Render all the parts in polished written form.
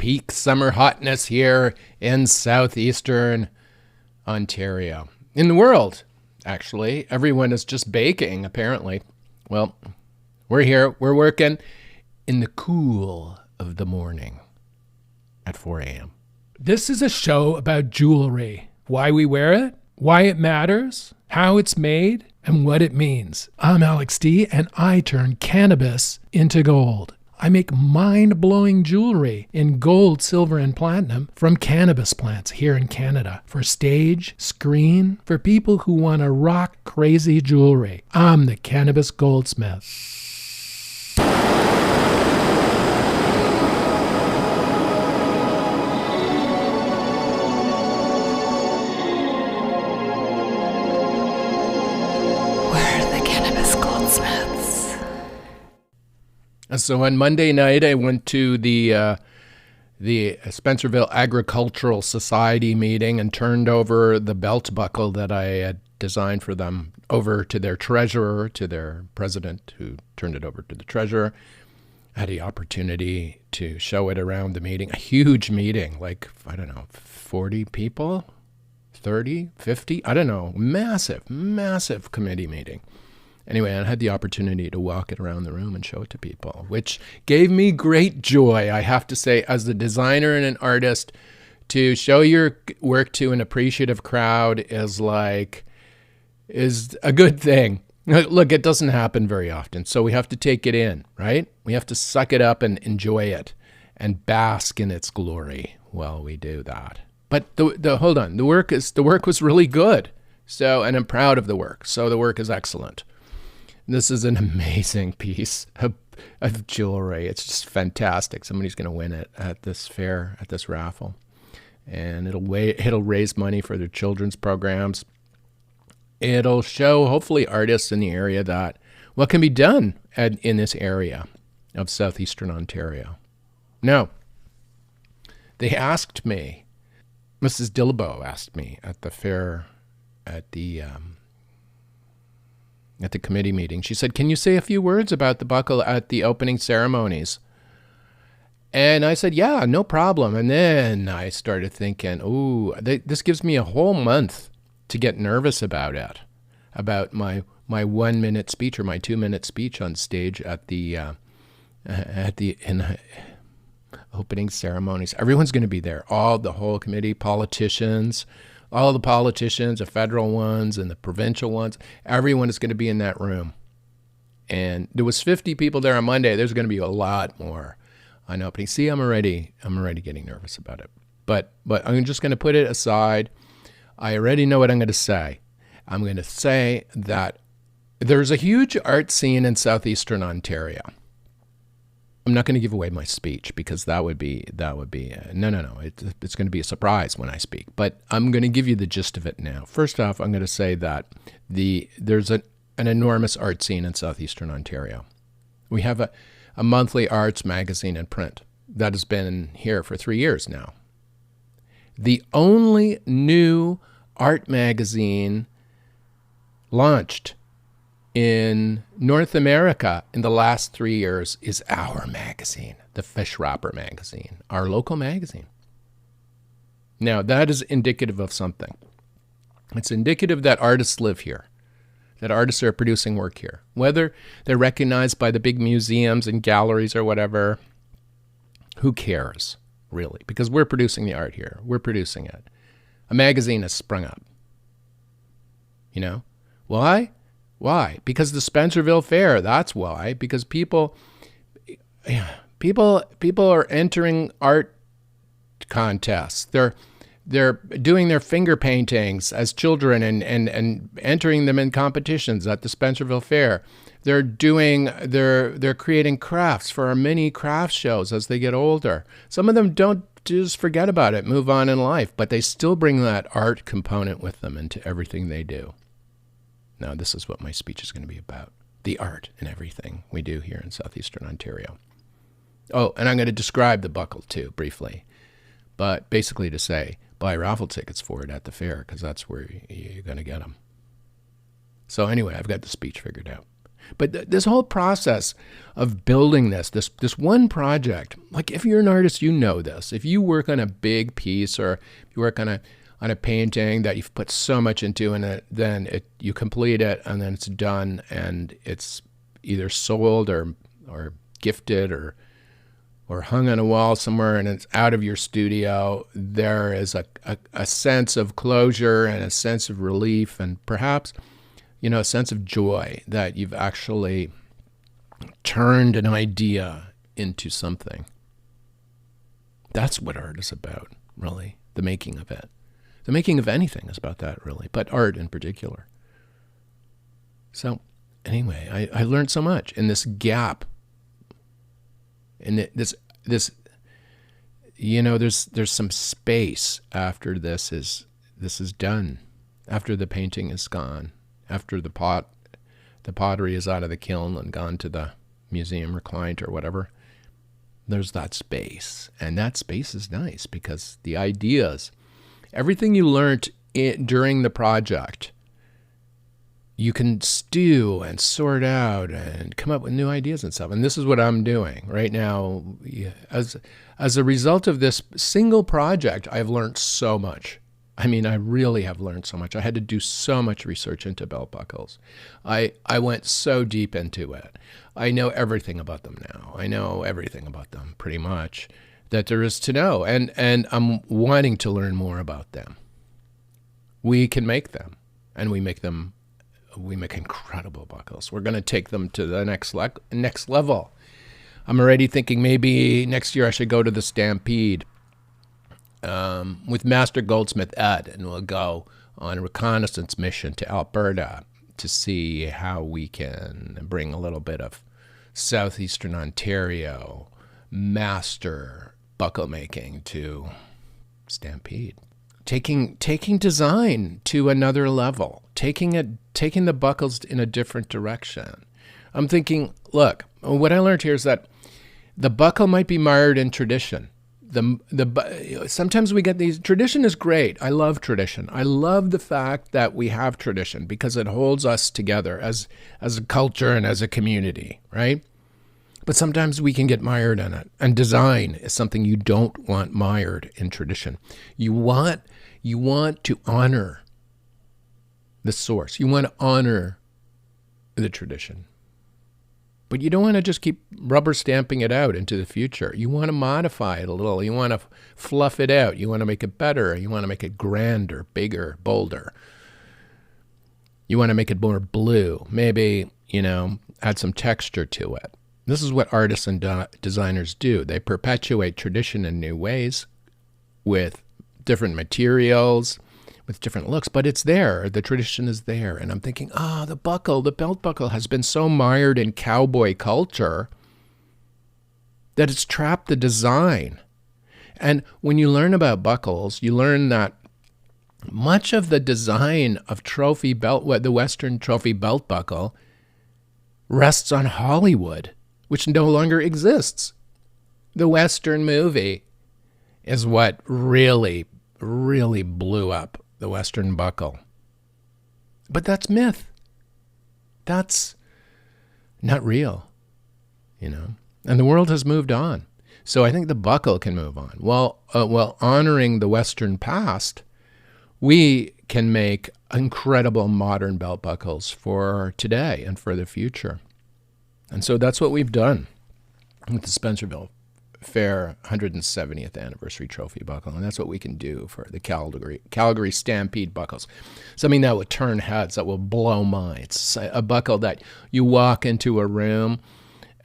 peak summer hotness here in southeastern Ontario. In the world, actually. Everyone is just baking, apparently. Well, we're here. We're working in the cool of the morning at 4 a.m. This is a show about jewelry, why we wear it, why it matters, how it's made, and what it means. I'm Alex D, and I turn cannabis into gold. I make mind-blowing jewelry in gold, silver, and platinum from cannabis plants here in Canada for stage, screen, for people who want to rock crazy jewelry. I'm the Cannabis Goldsmith. So on Monday night, I went to the Spencerville Agricultural Society meeting and turned over the belt buckle that I had designed for them over to their treasurer, to their president, who turned it over to the treasurer. I had the opportunity to show it around the meeting, a huge meeting, like, I don't know, 40 people, 30, 50, I don't know, massive committee meeting. Anyway, I had the opportunity to walk it around the room and show it to people, which gave me great joy, I have to say, as a designer and an artist. To show your work to an appreciative crowd is a good thing. Look, it doesn't happen very often, so we have to take it in, right? We have to suck it up and enjoy it and bask in its glory while we do that. But hold on, the work was really good. So, and I'm proud of the work. So the work is excellent. This is an amazing piece of jewelry. It's just fantastic. Somebody's going to win it at this fair, at this raffle. And it'll raise money for their children's programs. It'll show, hopefully, artists in the area that what can be done in this area of southeastern Ontario. Now, they asked me, Mrs. Dillabo asked me at the fair, at the committee meeting. She said, "Can you say a few words about the buckle at the opening ceremonies?" And I said, "Yeah, no problem." And then I started thinking, this gives me a whole month to get nervous about it, about my 1 minute speech or my 2 minute speech on stage at the opening ceremonies. Everyone's going to be there. The whole committee, politicians, all the politicians, the federal ones and the provincial ones, everyone is going to be in that room. And there was 50 people there on Monday. There's going to be a lot more on opening. See, I'm already getting nervous about it. But I'm just going to put it aside. I already know what I'm going to say. I'm going to say that there's a huge art scene in southeastern Ontario. I'm not going to give away my speech because that would be no. It's going to be a surprise when I speak. But I'm going to give you the gist of it now. First off, I'm going to say that there's an enormous art scene in southeastern Ontario. We have a monthly arts magazine in print that has been here for 3 years now. The only new art magazine launched in North America in the last 3 years is our magazine, the Fish Wrapper magazine, our local magazine. Now, that is indicative of something. It's indicative that artists live here, that artists are producing work here. Whether they're recognized by the big museums and galleries or whatever, who cares, really? Because we're producing the art here. We're producing it. A magazine has sprung up. You know? Why? Why? Because the Spencerville Fair, that's why. Because people are entering art contests. They're doing their finger paintings as children and entering them in competitions at the Spencerville Fair. They're creating crafts for our mini craft shows as they get older. Some of them don't just forget about it, move on in life, but they still bring that art component with them into everything they do. Now, this is what my speech is going to be about. The art in everything we do here in southeastern Ontario. Oh, and I'm going to describe the buckle too, briefly. But basically to say, buy raffle tickets for it at the fair, because that's where you're going to get them. So anyway, I've got the speech figured out. But this whole process of building this one project, like if you're an artist, you know this. If you work on a big piece or you work on a painting that you've put so much into and then you complete it and then it's done and it's either sold or gifted or hung on a wall somewhere and it's out of your studio, there is a sense of closure and a sense of relief and perhaps, a sense of joy that you've actually turned an idea into something. That's what art is about, really, the making of it. The making of anything is about that, really, but art in particular. So anyway, I learned so much in this gap. And there's some space after this is done, after the painting is gone, after the pottery is out of the kiln and gone to the museum or client or whatever. There's that space, and that space is nice because the ideas, everything you learned during the project, you can stew and sort out and come up with new ideas and stuff. And this is what I'm doing right now. As a result of this single project, I've learned so much. I mean, I really have learned so much. I had to do so much research into belt buckles. I went so deep into it. I know everything about them now. I know everything about them pretty much that there is to know. And I'm wanting to learn more about them. We can make them, and we make incredible buckles. We're going to take them to the next level. I'm already thinking maybe next year I should go to the Stampede with Master Goldsmith Ed, and we'll go on a reconnaissance mission to Alberta to see how we can bring a little bit of southeastern Ontario master buckle making to Stampede. Taking design to another level, taking the buckles in a different direction. I'm thinking, look, what I learned here is that the buckle might be mired in tradition. Sometimes we get these, tradition is great. I love tradition. I love the fact that we have tradition because it holds us together as a culture and as a community, right? But sometimes we can get mired in it. And design is something you don't want mired in tradition. You want to honor the source. You want to honor the tradition. But you don't want to just keep rubber stamping it out into the future. You want to modify it a little. You want to fluff it out. You want to make it better. You want to make it grander, bigger, bolder. You want to make it more blue. Maybe, add some texture to it. This is what artists and designers do. They perpetuate tradition in new ways with different materials, with different looks, but it's there. The tradition is there. And I'm thinking, the belt buckle has been so mired in cowboy culture that it's trapped the design. And when you learn about buckles, you learn that much of the design of the Western trophy belt buckle rests on Hollywood, which no longer exists. The Western movie is what really, really blew up the Western buckle. But that's myth. That's not real, And the world has moved on. So I think the buckle can move on. While honoring the Western past, we can make incredible modern belt buckles for today and for the future. And so that's what we've done with the Spencerville Fair 170th anniversary trophy buckle, and that's what we can do for the Calgary Stampede buckles. Something that will turn heads, that will blow minds. A buckle that you walk into a room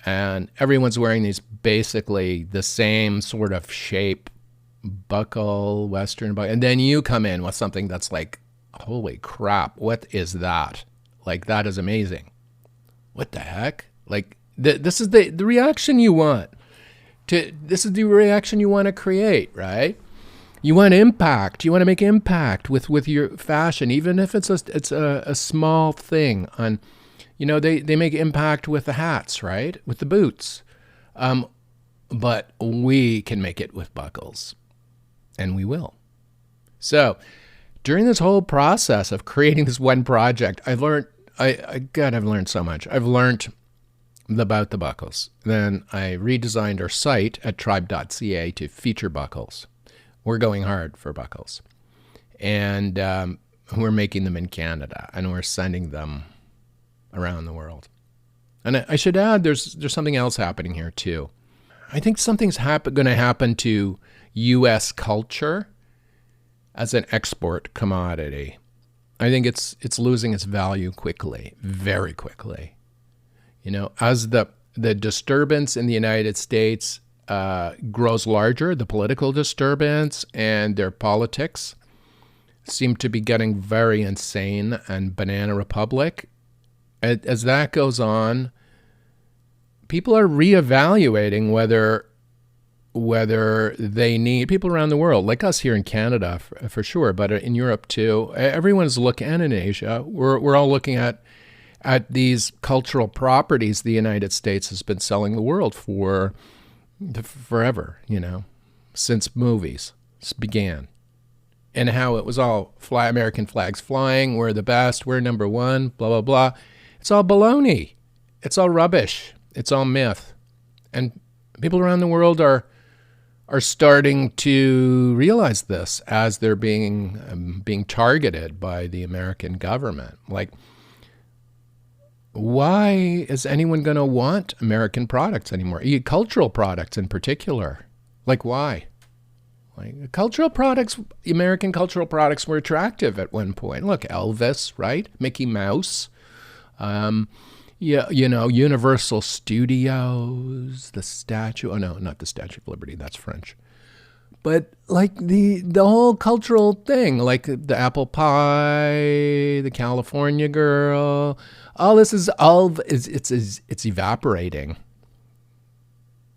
and everyone's wearing these basically the same sort of shape buckle, Western buckle, and then you come in with something that's like, holy crap, what is that? Like, that is amazing. What the heck? Like, this is the reaction you want. This is the reaction you want to create, right? You want impact. You want to make impact with your fashion, even if it's a small thing. On, they make impact with the hats, right? With the boots, but we can make it with buckles, and we will. So, during this whole process of creating this one project, I've learned God, I've learned so much. I've learned about the buckles. Then I redesigned our site at tribe.ca to feature buckles. We're going hard for buckles. And we're making them in Canada, and we're sending them around the world. And I should add, there's something else happening here too. I think something's going to happen to U.S. culture as an export commodity. I think it's losing its value quickly, very quickly. You know, as the disturbance in the United States grows larger, the political disturbance and their politics seem to be getting very insane and banana republic. As that goes on, people are reevaluating whether they need, people around the world, like us here in Canada for sure, but in Europe too. Everyone's looking, and in Asia, we're all looking at these cultural properties the United States has been selling the world for forever, you know, since movies began. And how it was all American flags flying, we're the best, we're number one, blah, blah, blah. It's all baloney. It's all rubbish. It's all myth. And people around the world are starting to realize this as they're being targeted by the American government. Like, why is anyone going to want American products anymore? Cultural products in particular. Like, why? Like, cultural products, American cultural products were attractive at one point. Look, Elvis, right? Mickey Mouse. Yeah, you know, Universal Studios, the Statue. Oh, no, not the Statue of Liberty. That's French. But like the whole cultural thing, like the apple pie, the California girl, all this is it's evaporating.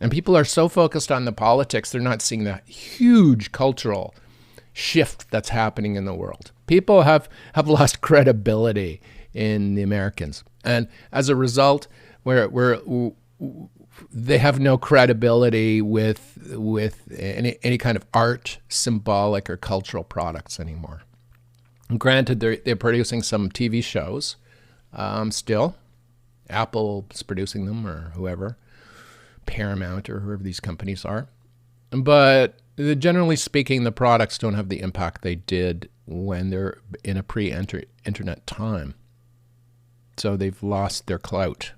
And people are so focused on the politics, they're not seeing the huge cultural shift that's happening in the world. People have lost credibility in the Americans. And as a result, they have no credibility with any kind of art, symbolic, or cultural products anymore. And granted, they're producing some TV shows still. Apple's producing them, or whoever. Paramount, or whoever these companies are. But generally speaking, the products don't have the impact they did when they're in a pre-internet time. So they've lost their clout.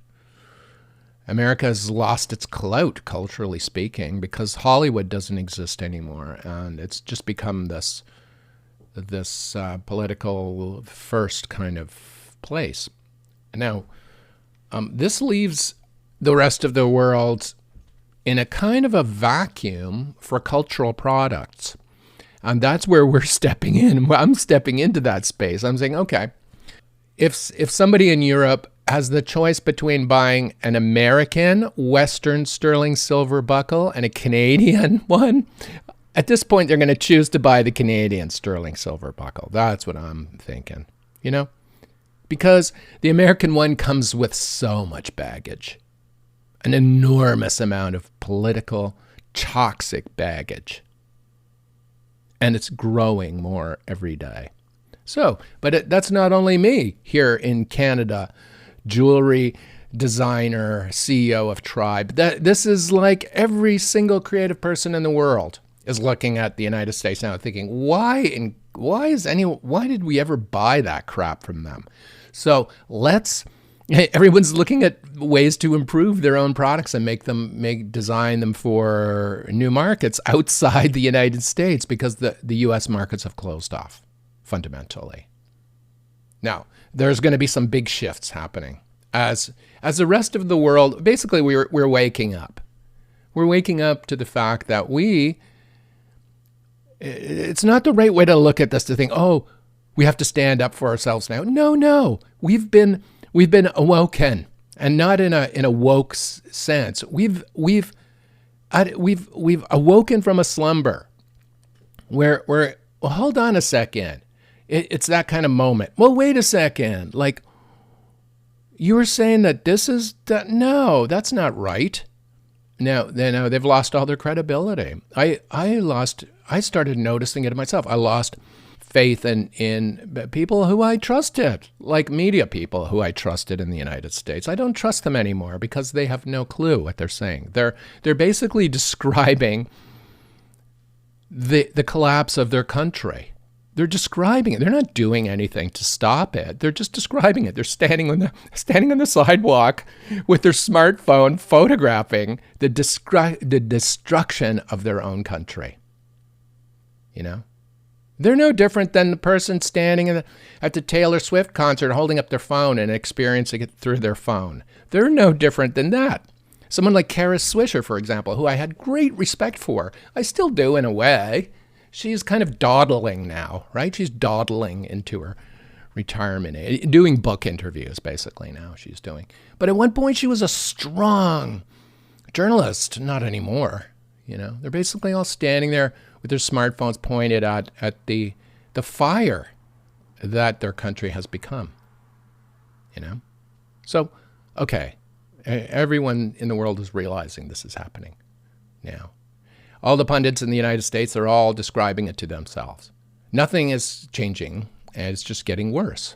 America has lost its clout, culturally speaking, because Hollywood doesn't exist anymore, and it's just become this political first kind of place. Now, this leaves the rest of the world in a kind of a vacuum for cultural products. And that's where we're stepping in. I'm stepping into that space. I'm saying, okay, if somebody in Europe has the choice between buying an American Western sterling silver buckle and a Canadian one, at this point, they're going to choose to buy the Canadian sterling silver buckle. That's what I'm thinking, you know? Because the American one comes with so much baggage. An enormous amount of political, toxic baggage. And it's growing more every day. So, but that's not only me here in Canada, jewelry designer, CEO of Tribe. This is like every single creative person in the world is looking at the United States now thinking, why did we ever buy that crap from them? So everyone's looking at ways to improve their own products and design them for new markets outside the United States because the U.S. markets have closed off fundamentally. Now, there's going to be some big shifts happening as the rest of the world. Basically, we're waking up. We're waking up to the fact that it's not the right way to look at this to think, oh, we have to stand up for ourselves now. No, we've been awoken, and not in a woke sense. We've awoken from a slumber where well, hold on a second. It's that kind of moment. Well, wait a second. Like, you were saying that no, that's not right. Now they've lost all their credibility. I started noticing it myself. I lost faith in people who I trusted, like media people who I trusted in the United States. I don't trust them anymore because they have no clue what they're saying. They're basically describing the collapse of their country. They're describing it. They're not doing anything to stop it. They're just describing it. They're standing on the sidewalk with their smartphone photographing the destruction of their own country. You know? They're no different than the person standing at the Taylor Swift concert holding up their phone and experiencing it through their phone. They're no different than that. Someone like Kara Swisher, for example, who I had great respect for. I still do in a way. She's kind of dawdling now, right? She's dawdling into her retirement, doing book interviews basically now she's doing. But at one point she was a strong journalist, not anymore. You know, they're basically all standing there with their smartphones pointed at the fire that their country has become. You know? So, okay, everyone in the world is realizing this is happening now. All the pundits in the United States are all describing it to themselves. Nothing is changing, and it's just getting worse.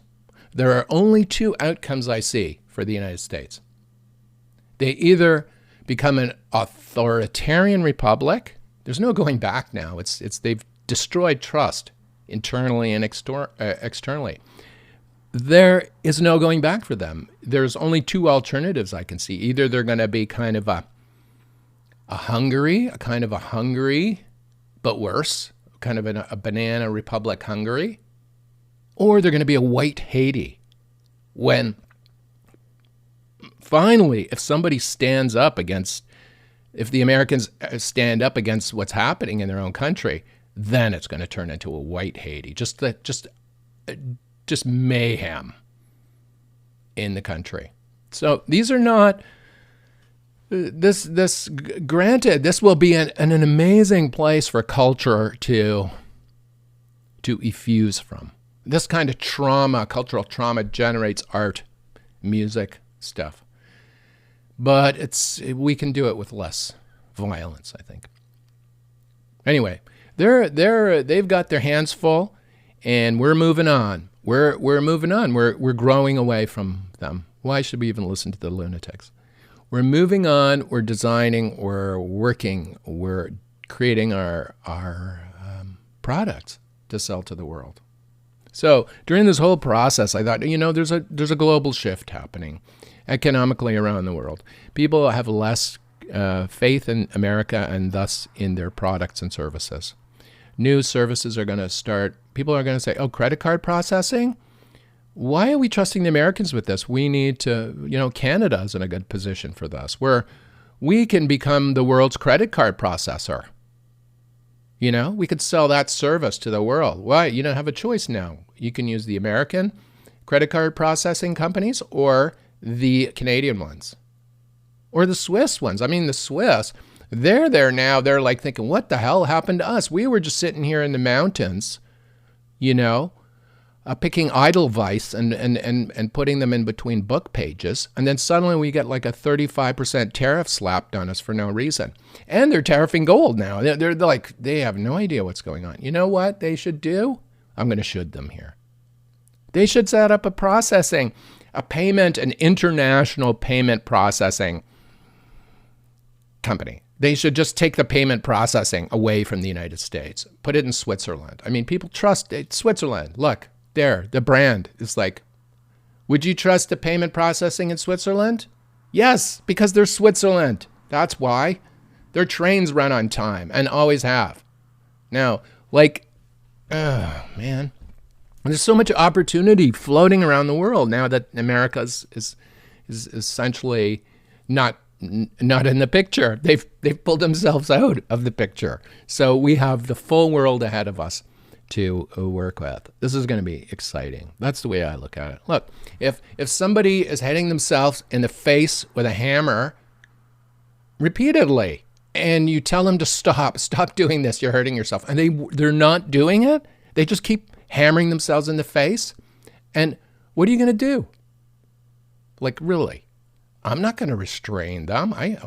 There are only two outcomes I see for the United States. They either become an authoritarian republic. There's no going back now. They've destroyed trust internally and externally. There is no going back for them. There's only two alternatives I can see. Either they're going to be kind of a Hungary, but worse, kind of a banana republic Hungary, or they're going to be a white Haiti when finally, if the Americans stand up against what's happening in their own country, then it's going to turn into a white Haiti, just mayhem in the country. So these are not. Granted, this will be an amazing place for culture to effuse from. This kind of trauma, cultural trauma, generates art, music, stuff. But we can do it with less violence, I think. Anyway, they've got their hands full, and we're moving on. We're moving on. We're growing away from them. Why should we even listen to the lunatics? We're moving on, we're designing, we're working, we're creating our products to sell to the world. So during this whole process, I thought, there's a global shift happening economically around the world. People have less faith in America and thus in their products and services. New services are going to start. People are going to say, oh, credit card processing? Why are we trusting the Americans with this? We need to, Canada is in a good position for this, where we can become the world's credit card processor. We could sell that service to the world. Why? You don't have a choice now. You can use the American credit card processing companies or the Canadian ones or the Swiss ones. I mean, the Swiss, they're there now. They're like thinking, what the hell happened to us? We were just sitting here in the mountains, picking Edelweiss and putting them in between book pages. And then suddenly we get like a 35% tariff slapped on us for no reason. And they're tariffing gold now. They're like, they have no idea what's going on. You know what they should do? I'm going to should them here. They should set up an international payment processing company. They should just take the payment processing away from the United States. Put it in Switzerland. I mean, people trust it. Switzerland. Look. There, the brand is like, would you trust the payment processing in Switzerland? Yes, because they're Switzerland. That's why. Their trains run on time and always have. Now, man, there's so much opportunity floating around the world now that America is essentially not in the picture. They've pulled themselves out of the picture. So we have the full world ahead of us to work with. This is going to be exciting. That's the way I look at it. Look, if somebody is hitting themselves in the face with a hammer repeatedly, and you tell them to stop doing this, you're hurting yourself, and they're not doing it, they just keep hammering themselves in the face, and what are you going to do? Like, really? I'm not going to restrain them. I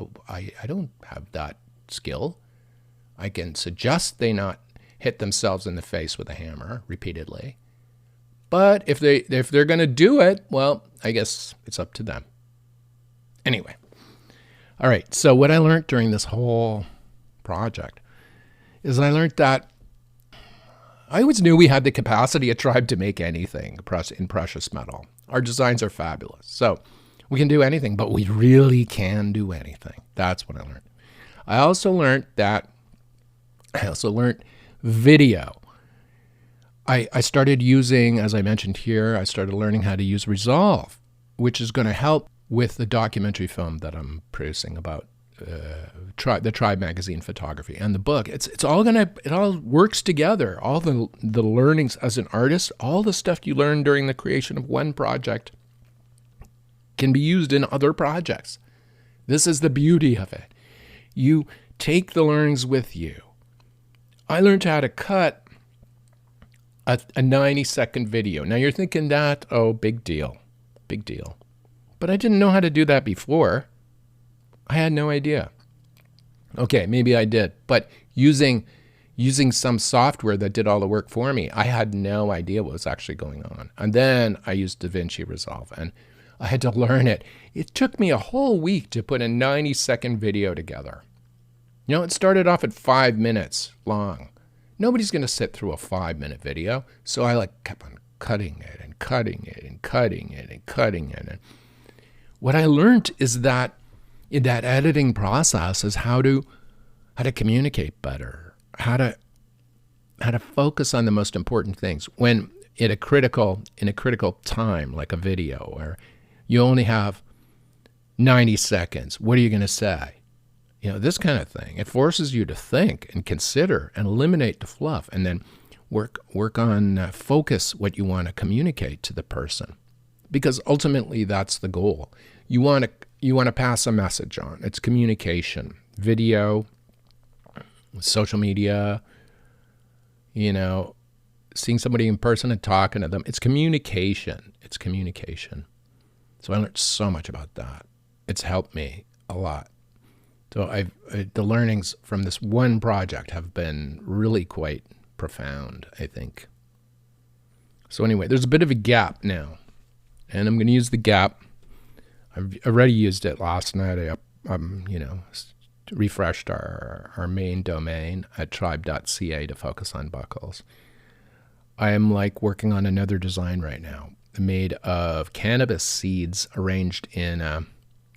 don't have that skill. I can suggest they not hit themselves in the face with a hammer repeatedly. But if they're going to do it, well, I guess it's up to them. Anyway. All right. So what I learned during this whole project is I learned that I always knew we had the capacity at Tribe to make anything in precious metal. Our designs are fabulous. So we can do anything, but we really can do anything. That's what I learned. I also learned video. I started using, as I mentioned here, I started learning how to use Resolve, which is going to help with the documentary film that I'm producing about the Tribe magazine photography and the book. It all works together. All the learnings as an artist, all the stuff you learn during the creation of one project can be used in other projects. This is the beauty of it. You take the learnings with you. I learned how to cut a 90-second video. Now you're thinking that, oh, big deal. But I didn't know how to do that before. I had no idea. Okay, maybe I did, but using some software that did all the work for me, I had no idea what was actually going on. And then I used DaVinci Resolve, and I had to learn it. It took me a whole week to put a 90-second video together. You know, it started off at 5 minutes long. Nobody's going to sit through a 5-minute video, so I kept on cutting it and cutting it and cutting it and cutting it. And what I learned is that in that editing process is how to communicate better, how to focus on the most important things when in a critical time, like a video, where you only have 90 seconds. What are you going to say? You know, this kind of thing. It forces you to think and consider and eliminate the fluff, and then work on focus what you want to communicate to the person, because ultimately that's the goal. You want to pass a message on. It's communication, video, social media, you know, seeing somebody in person and talking to them. It's communication. So I learned so much about that. It's helped me a lot. So the learnings from this one project have been really quite profound, I think. So anyway, there's a bit of a gap now, and I'm going to use the gap. I've already used it last night. I refreshed our main domain at tribe.ca to focus on buckles. I am working on another design right now, made of cannabis seeds arranged in a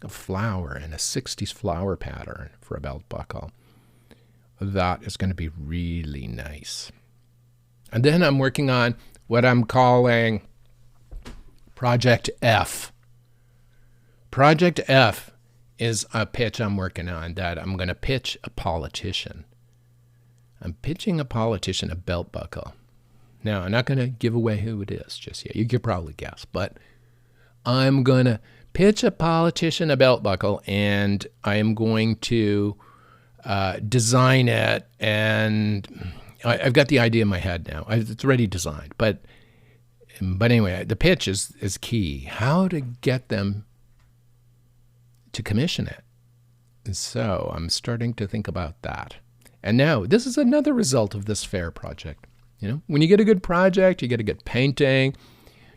flower, in a 60s flower pattern for a belt buckle. That is going to be really nice. And then I'm working on what I'm calling Project F. Project F is a pitch I'm working on that I'm going to pitch a politician. I'm pitching a politician a belt buckle. Now, I'm not going to give away who it is just yet. You could probably guess, but I'm going to pitch a politician a belt buckle, and I am going to design it, and I've got the idea in my head now. It's already designed, but anyway, the pitch is key. How to get them to commission it. And so I'm starting to think about that. And now this is another result of this fair project. You know, when you get a good project, you get a good painting,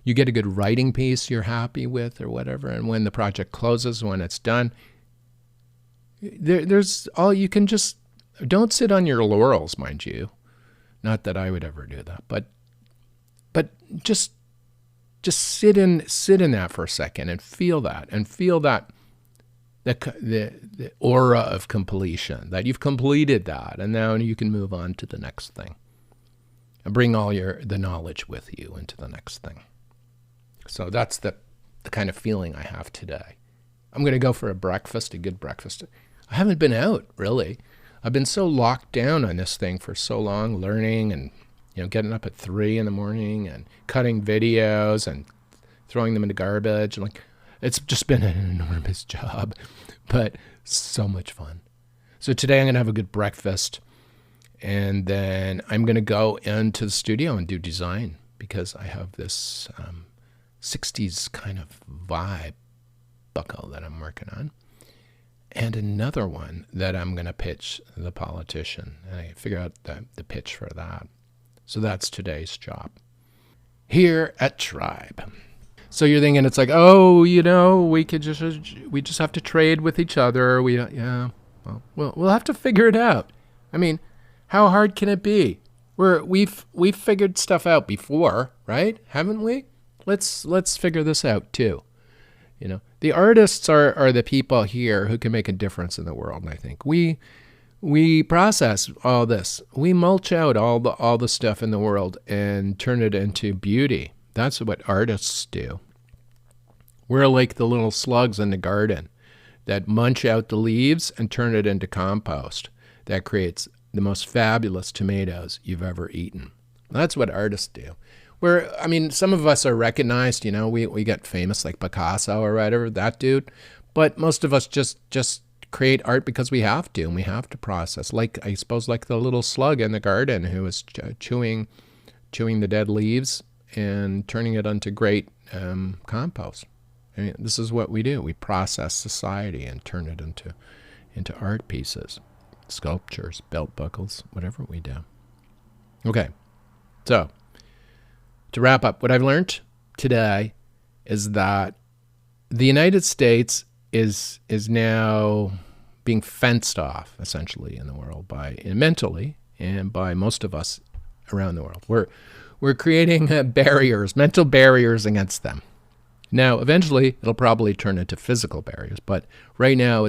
you get a good writing piece you're happy with or whatever. And when the project closes, when it's done, there's all you can just don't sit on your laurels, mind you. Not that I would ever do that, but just sit in that for a second and feel that the aura of completion, that you've completed that, and now you can move on to the next thing and bring all the knowledge with you into the next thing. So that's the kind of feeling I have today. I'm going to go for a good breakfast. I haven't been out, really. I've been so locked down on this thing for so long, learning and getting up at 3 in the morning and cutting videos and throwing them in the garbage. And it's just been an enormous job, but so much fun. So today I'm going to have a good breakfast, and then I'm going to go into the studio and do design, because I have this 60s kind of vibe buckle that I'm working on. and another one that I'm going to pitch the politician. And I figure out the pitch for that. So that's today's job here at Tribe. So you're thinking it's like, oh, we just have to trade with each other. We'll have to figure it out. I mean, how hard can it be? We've figured stuff out before, right? Haven't we? Let's figure this out too. The artists are the people here who can make a difference in the world. And I think we process all this. We mulch out all the stuff in the world and turn it into beauty. That's what artists do. We're like the little slugs in the garden that munch out the leaves and turn it into compost that creates the most fabulous tomatoes you've ever eaten. That's what artists do. Some of us are recognized, we get famous like Picasso or whatever, that dude. But most of us just create art because we have to, and we have to process. Like, I suppose, like the little slug in the garden who was chewing the dead leaves and turning it into great compost. I mean, this is what we do. We process society and turn it into art pieces, sculptures, belt buckles, whatever we do. Okay, so to wrap up, what I've learned today is that the United States is now being fenced off, essentially, in the world mentally, and by most of us around the world. We're creating barriers, mental barriers against them. Now, eventually, it'll probably turn into physical barriers, but right now,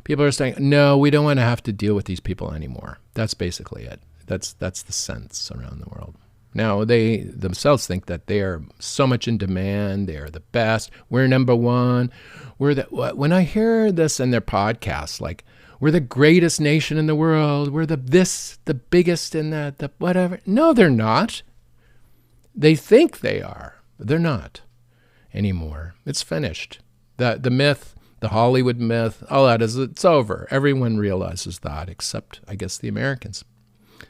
people are saying, no, we don't want to have to deal with these people anymore. That's basically it. That's the sense around the world. Now, they themselves think that they are so much in demand. They are the best. We're number one. When I hear this in their podcasts, like, we're the greatest nation in the world. We're the biggest in the whatever. No, they're not. They think they are, but they're not anymore. It's finished. The myth, the Hollywood myth, all that it's over. Everyone realizes that, except, I guess, the Americans.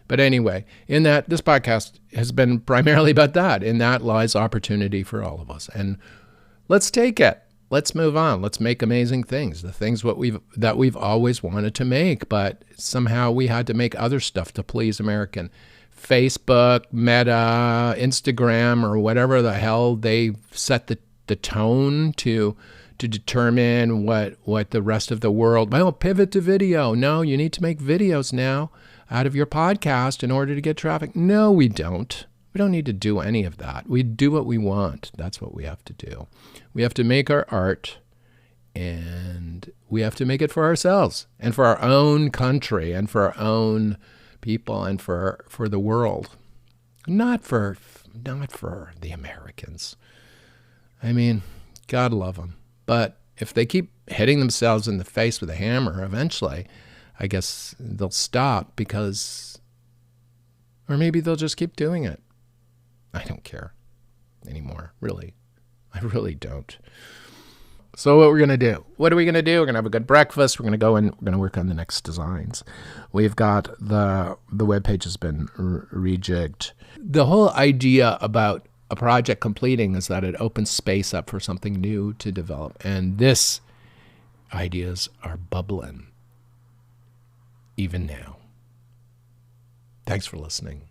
But anyway, in that, this podcast has been primarily about that. In that lies opportunity for all of us. And let's take it. Let's move on. Let's make amazing things. The things that we've always wanted to make, but somehow we had to make other stuff to please American. Facebook, Meta, Instagram, or whatever the hell, they set the tone to determine what the rest of the world, well, pivot to video. No, you need to make videos now out of your podcast in order to get traffic. No, we don't. We don't need to do any of that. We do what we want. That's what we have to do. We have to make our art, and we have to make it for ourselves and for our own country and for our own people and for the world. Not for the Americans. I mean, God love them. But if they keep hitting themselves in the face with a hammer, eventually, I guess they'll stop or maybe they'll just keep doing it. I don't care anymore, really. I really don't. So what we're going to do? What are we going to do? We're going to have a good breakfast. We're going to go and we're going to work on the next designs. We've got the webpage has been rejigged. The whole idea about a project completing is that it opens space up for something new to develop. And this ideas are bubbling even now. Thanks for listening.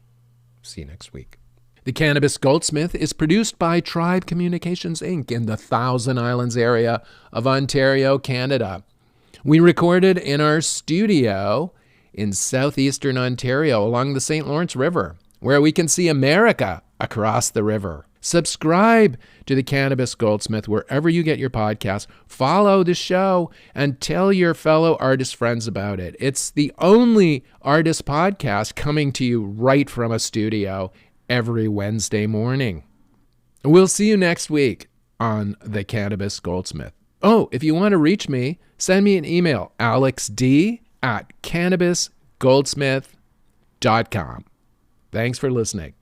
See you next week. The Cannabis Goldsmith is produced by Tribe Communications, Inc. in the Thousand Islands area of Ontario, Canada. We recorded in our studio in southeastern Ontario along the St. Lawrence River, where we can see America across the river. Subscribe to the Cannabis Goldsmith wherever you get your podcasts. Follow the show and tell your fellow artist friends about it. It's the only artist podcast coming to you right from a studio every Wednesday morning. We'll see you next week on the Cannabis Goldsmith. Oh, if you want to reach me, send me an email, alexd@cannabisgoldsmith.com. Thanks for listening.